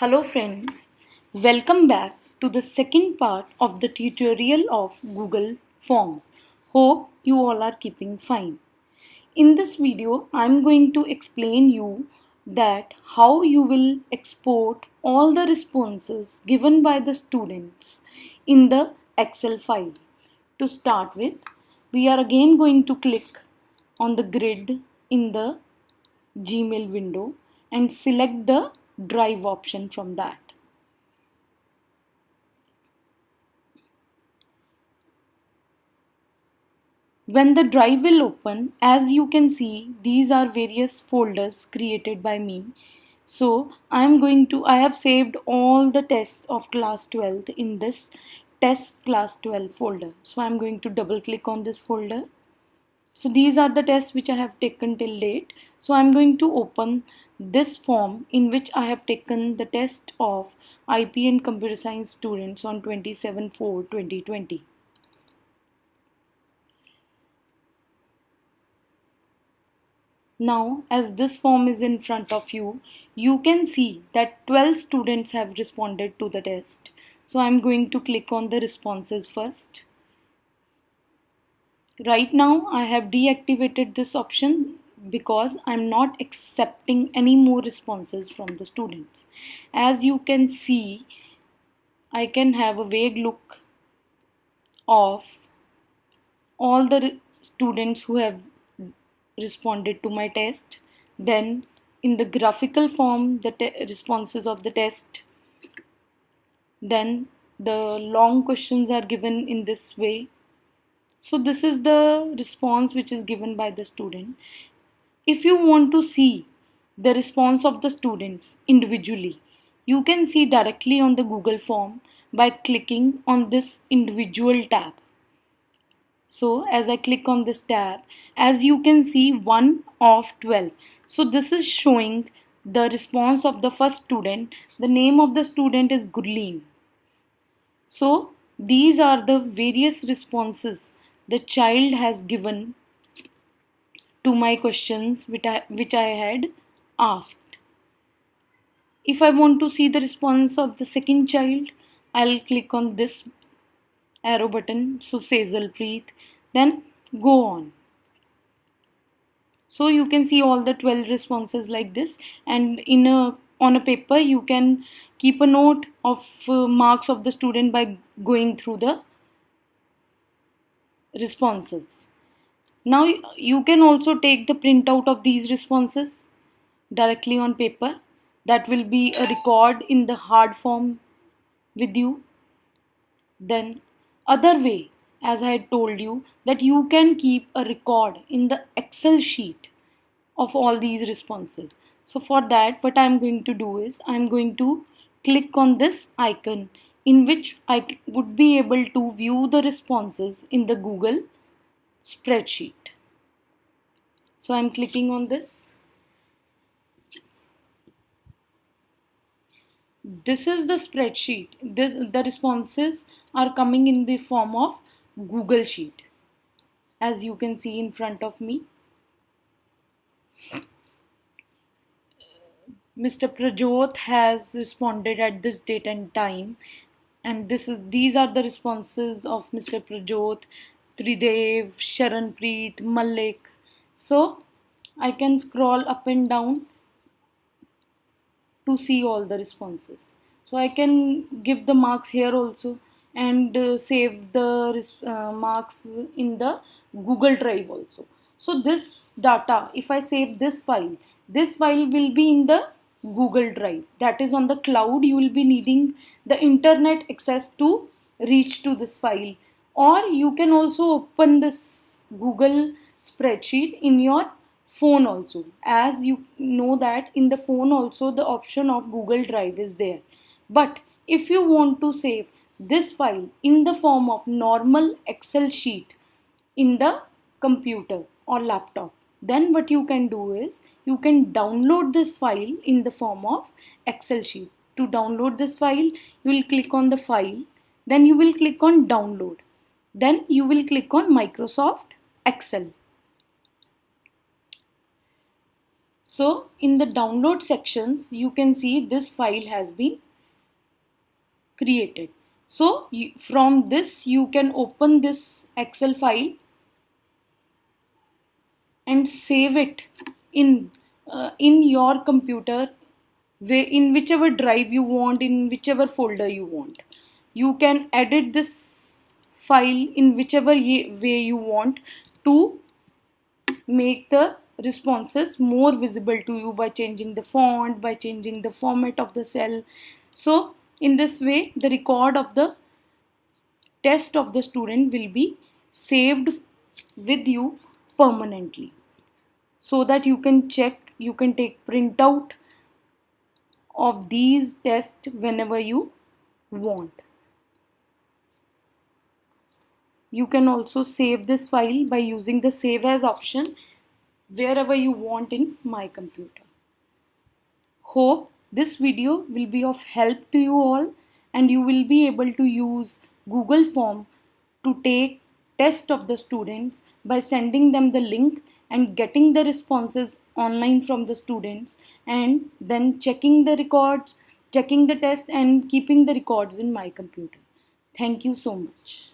Hello friends, welcome back to the second part of the tutorial of Google Forms. Hope you all are keeping fine. In this video, I'm going to explain you that how you will export all the responses given by the students in the Excel file. To start with, we are again going to click on the grid in the Gmail window and select the drive option from that. When the drive will open, as you can see, these are various folders created by me. So I have saved all the tests of class 12th in this test class 12 folder. So I'm going to double click on this folder. So these are the tests which I have taken till date. So I'm going to open this form in which I have taken the test of IP and computer science students on 27/4/2020. Now, as this form is in front of you, you can see that 12 students have responded to the test. So I'm going to click on the responses first. Right now, I have deactivated this option because I'm not accepting any more responses from the students. As you can see, I can have a vague look of all the students who have responded to my test. Then in the graphical form, the responses of the test. Then the long questions are given in this way. So this is the response which is given by the student. If you want to see the response of the students individually, you can see directly on the Google form by clicking on this individual tab. So as I click on this tab, as you can see 1 of 12. So this is showing the response of the first student. The name of the student is Gurleen. So these are the various responses the child has given to my questions which I had asked. If I want to see the response of the second child, I'll click on this arrow button. So Sejal then go on. So you can see all the 12 responses like this, and on a paper you can keep a note of marks of the student by going through the responses. Now you can also take the printout of these responses directly on paper. That will be a record in the hard form with you. Then other way, as I had told you, that you can keep a record in the Excel sheet of all these responses. So for that, what I'm going to do is I'm going to click on this icon in which I would be able to view the responses in the Google spreadsheet. So I'm clicking on this. This is the spreadsheet. The responses are coming in the form of Google Sheet, as you can see in front of me. Mr. Prajot has responded at this date and time, and these are the responses of Mr. Prajot, Tridev, Sharanpreet, Malik. So I can scroll up and down to see all the responses. So I can give the marks here also, and save the marks in the Google Drive also. So this data, if I save this file will be in the Google Drive, that is on the cloud. You will be needing the internet access to reach to this file, or you can also open this Google spreadsheet in your phone also. As you know that in the phone also the option of Google Drive is there. But if you want to save this file in the form of normal Excel sheet in the computer or laptop, then what you can do is you can download this file in the form of Excel sheet. To download this file, you will click on the file, then you will click on download, then you will click on Microsoft Excel. So in the download sections you can see this file has been created. So from this you can open this Excel file and save it in your computer, in whichever drive you want, in whichever folder you want. You can edit this file in whichever way you want to make the responses more visible to you by changing the font, by changing the format of the cell. So in this way the record of the test of the student will be saved with you permanently, so that you can check, you can take printout of these tests whenever you want. You can also save this file by using the save as option wherever you want in My Computer. Hope this video will be of help to you all, and you will be able to use Google Form to take test of the students by sending them the link and getting the responses online from the students, and then checking the records, checking the test and keeping the records in My Computer. Thank you so much.